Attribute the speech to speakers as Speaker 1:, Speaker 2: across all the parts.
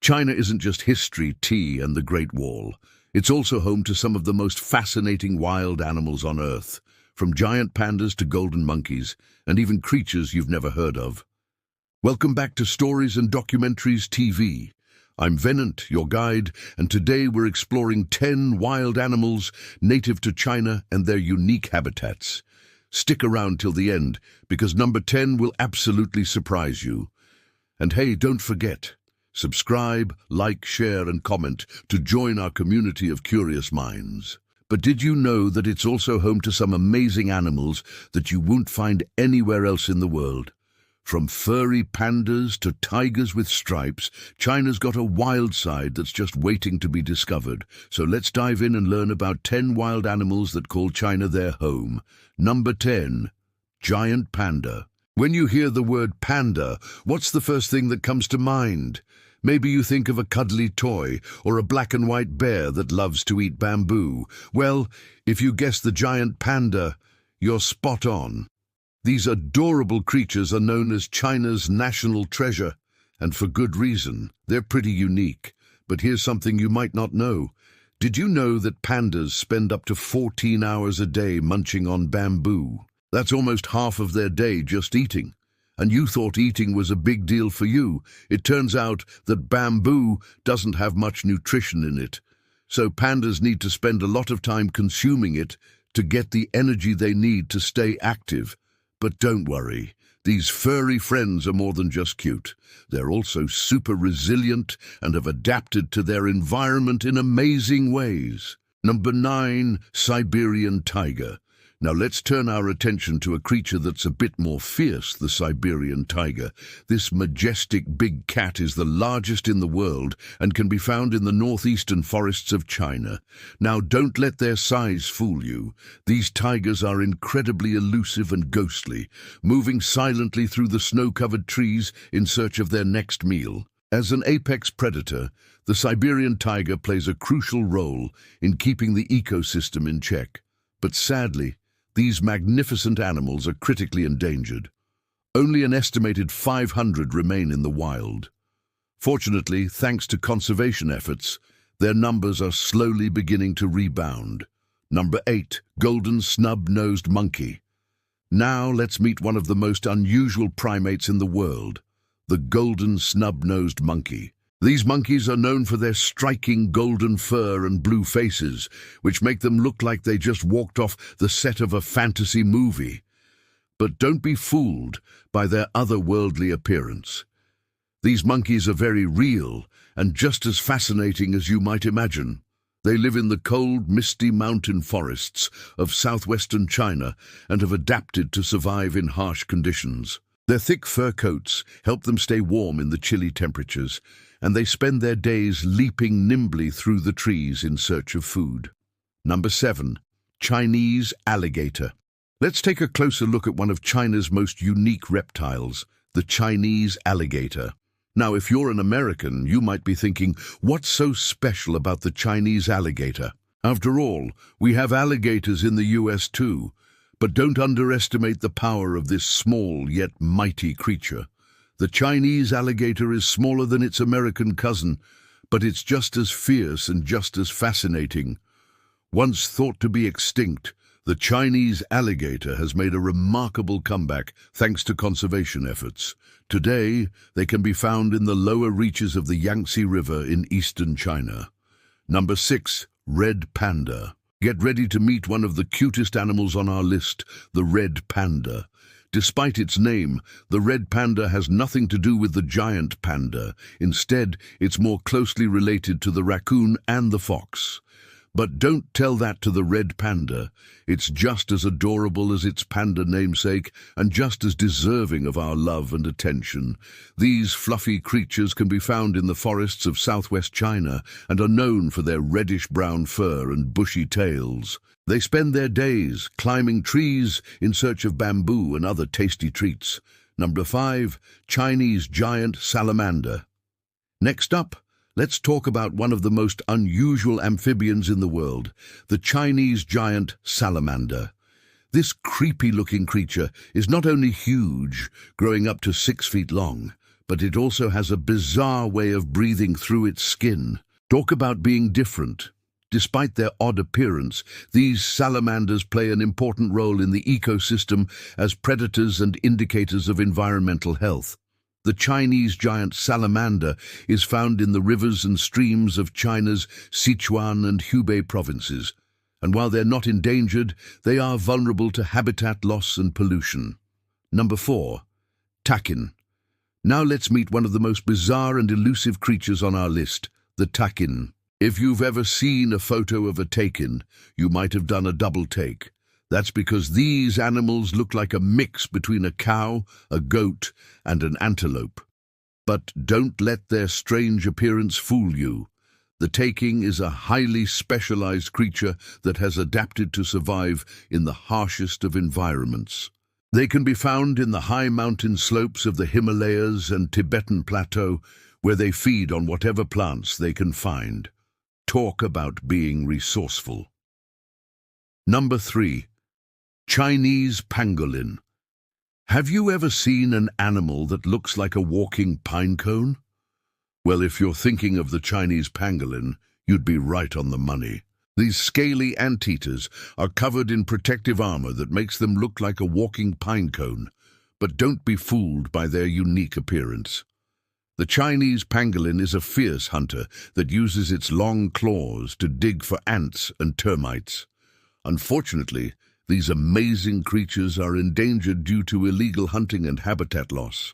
Speaker 1: China isn't just history, tea, and the Great Wall. It's also home to some of the most fascinating wild animals on Earth, from giant pandas to golden monkeys, and even creatures you've never heard of. Welcome back to Stories and Documentaries TV. I'm Venant, your guide, and today we're exploring 10 wild animals native to China and their unique habitats. Stick around till the end, because number 10 will absolutely surprise you. And hey, don't forget, subscribe, like, share, and comment to join our community of curious minds. But did you know that it's also home to some amazing animals that you won't find anywhere else in the world? From furry pandas to tigers with stripes, China's got a wild side that's just waiting to be discovered. So let's dive in and learn about 10 wild animals that call China their home. Number 10. Giant panda. When you hear the word panda, what's the first thing that comes to mind? Maybe you think of a cuddly toy or a black and white bear that loves to eat bamboo. Well, if you guess the giant panda, you're spot on. These adorable creatures are known as China's national treasure, and for good reason. They're pretty unique. But here's something you might not know. Did you know that pandas spend up to 14 hours a day munching on bamboo? That's almost half of their day just eating. And you thought eating was a big deal for you. It turns out that bamboo doesn't have much nutrition in it. So pandas need to spend a lot of time consuming it to get the energy they need to stay active. But don't worry, these furry friends are more than just cute. They're also super resilient and have adapted to their environment in amazing ways. Number 9, Siberian tiger. Now let's turn our attention to a creature that's a bit more fierce, the Siberian tiger. This majestic big cat is the largest in the world and can be found in the northeastern forests of China. Now don't let their size fool you. These tigers are incredibly elusive and ghostly, moving silently through the snow-covered trees in search of their next meal. As an apex predator, the Siberian tiger plays a crucial role in keeping the ecosystem in check. But sadly, these magnificent animals are critically endangered. Only an estimated 500 remain in the wild. Fortunately, thanks to conservation efforts, their numbers are slowly beginning to rebound. Number 8, golden snub-nosed monkey. Now let's meet one of the most unusual primates in the world, the golden snub-nosed monkey. These monkeys are known for their striking golden fur and blue faces, which make them look like they just walked off the set of a fantasy movie. But don't be fooled by their otherworldly appearance. These monkeys are very real and just as fascinating as you might imagine. They live in the cold, misty mountain forests of southwestern China and have adapted to survive in harsh conditions. Their thick fur coats help them stay warm in the chilly temperatures, and they spend their days leaping nimbly through the trees in search of food. Number 7, Chinese alligator. Let's take a closer look at one of China's most unique reptiles, the Chinese alligator. Now, if you're an American, you might be thinking, what's so special about the Chinese alligator? After all, we have alligators in the US too. But don't underestimate the power of this small yet mighty creature. The Chinese alligator is smaller than its American cousin, but it's just as fierce and just as fascinating. Once thought to be extinct, the Chinese alligator has made a remarkable comeback thanks to conservation efforts. Today, they can be found in the lower reaches of the Yangtze River in eastern China. Number 6, red panda. Get ready to meet one of the cutest animals on our list, the red panda. Despite its name, the red panda has nothing to do with the giant panda. Instead, it's more closely related to the raccoon and the fox. But don't tell that to the red panda. It's just as adorable as its panda namesake and just as deserving of our love and attention. These fluffy creatures can be found in the forests of southwest China and are known for their reddish-brown fur and bushy tails. They spend their days climbing trees in search of bamboo and other tasty treats. Number 5, Chinese giant salamander. Next up, let's talk about one of the most unusual amphibians in the world, the Chinese giant salamander. This creepy-looking creature is not only huge, growing up to 6 feet long, but it also has a bizarre way of breathing through its skin. Talk about being different. Despite their odd appearance, these salamanders play an important role in the ecosystem as predators and indicators of environmental health. The Chinese giant salamander is found in the rivers and streams of China's Sichuan and Hubei provinces, and while they're not endangered, they are vulnerable to habitat loss and pollution. Number 4. Takin. Now let's meet one of the most bizarre and elusive creatures on our list, the takin. If you've ever seen a photo of a takin, you might have done a double take. That's because these animals look like a mix between a cow, a goat, and an antelope. But don't let their strange appearance fool you. The takin is a highly specialized creature that has adapted to survive in the harshest of environments. They can be found in the high mountain slopes of the Himalayas and Tibetan Plateau, where they feed on whatever plants they can find. Talk about being resourceful. Number 3. Chinese pangolin. Have you ever seen an animal that looks like a walking pine cone? Well, if you're thinking of the Chinese pangolin, you'd be right on the money. These scaly anteaters are covered in protective armor that makes them look like a walking pine cone, but don't be fooled by their unique appearance. The Chinese pangolin is a fierce hunter that uses its long claws to dig for ants and termites. Unfortunately, these amazing creatures are endangered due to illegal hunting and habitat loss.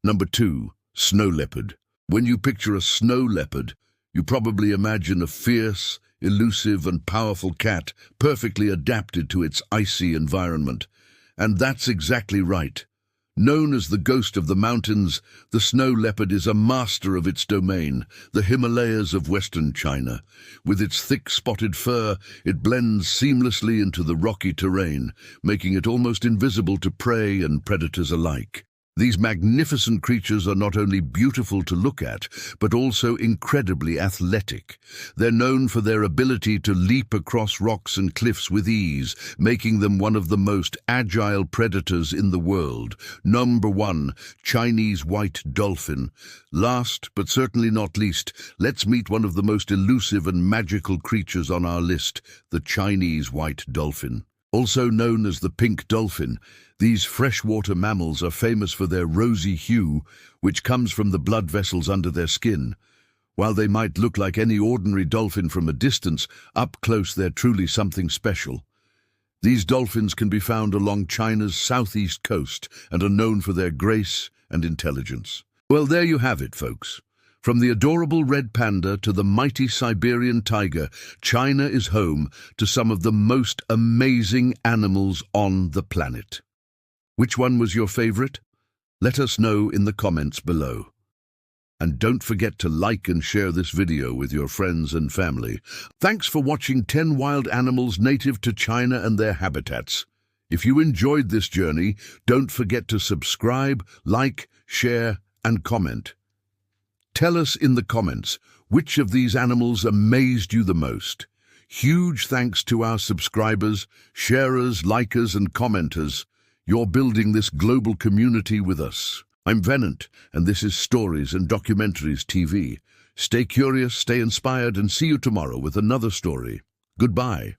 Speaker 1: Number 2. Snow leopard. When you picture a snow leopard, you probably imagine a fierce, elusive and powerful cat perfectly adapted to its icy environment. And that's exactly right. Known as the ghost of the mountains, the snow leopard is a master of its domain, the Himalayas of western China. With its thick spotted fur, it blends seamlessly into the rocky terrain, making it almost invisible to prey and predators alike. These magnificent creatures are not only beautiful to look at, but also incredibly athletic. They're known for their ability to leap across rocks and cliffs with ease, making them one of the most agile predators in the world. Number 1, Chinese white dolphin. Last, but certainly not least, let's meet one of the most elusive and magical creatures on our list, the Chinese white dolphin. Also known as the pink dolphin, these freshwater mammals are famous for their rosy hue, which comes from the blood vessels under their skin. While they might look like any ordinary dolphin from a distance, up close they're truly something special. These dolphins can be found along China's southeast coast and are known for their grace and intelligence. Well, there you have it, folks. From the adorable red panda to the mighty Siberian tiger, China is home to some of the most amazing animals on the planet. Which one was your favorite? Let us know in the comments below. And don't forget to like and share this video with your friends and family. Thanks for watching 10 wild animals native to China and their habitats. If you enjoyed this journey, don't forget to subscribe, like, share, and comment. Tell us in the comments which of these animals amazed you the most. Huge thanks to our subscribers, sharers, likers, and commenters. You're building this global community with us. I'm Venant, and this is Stories and Documentaries TV. Stay curious, stay inspired, and see you tomorrow with another story. Goodbye.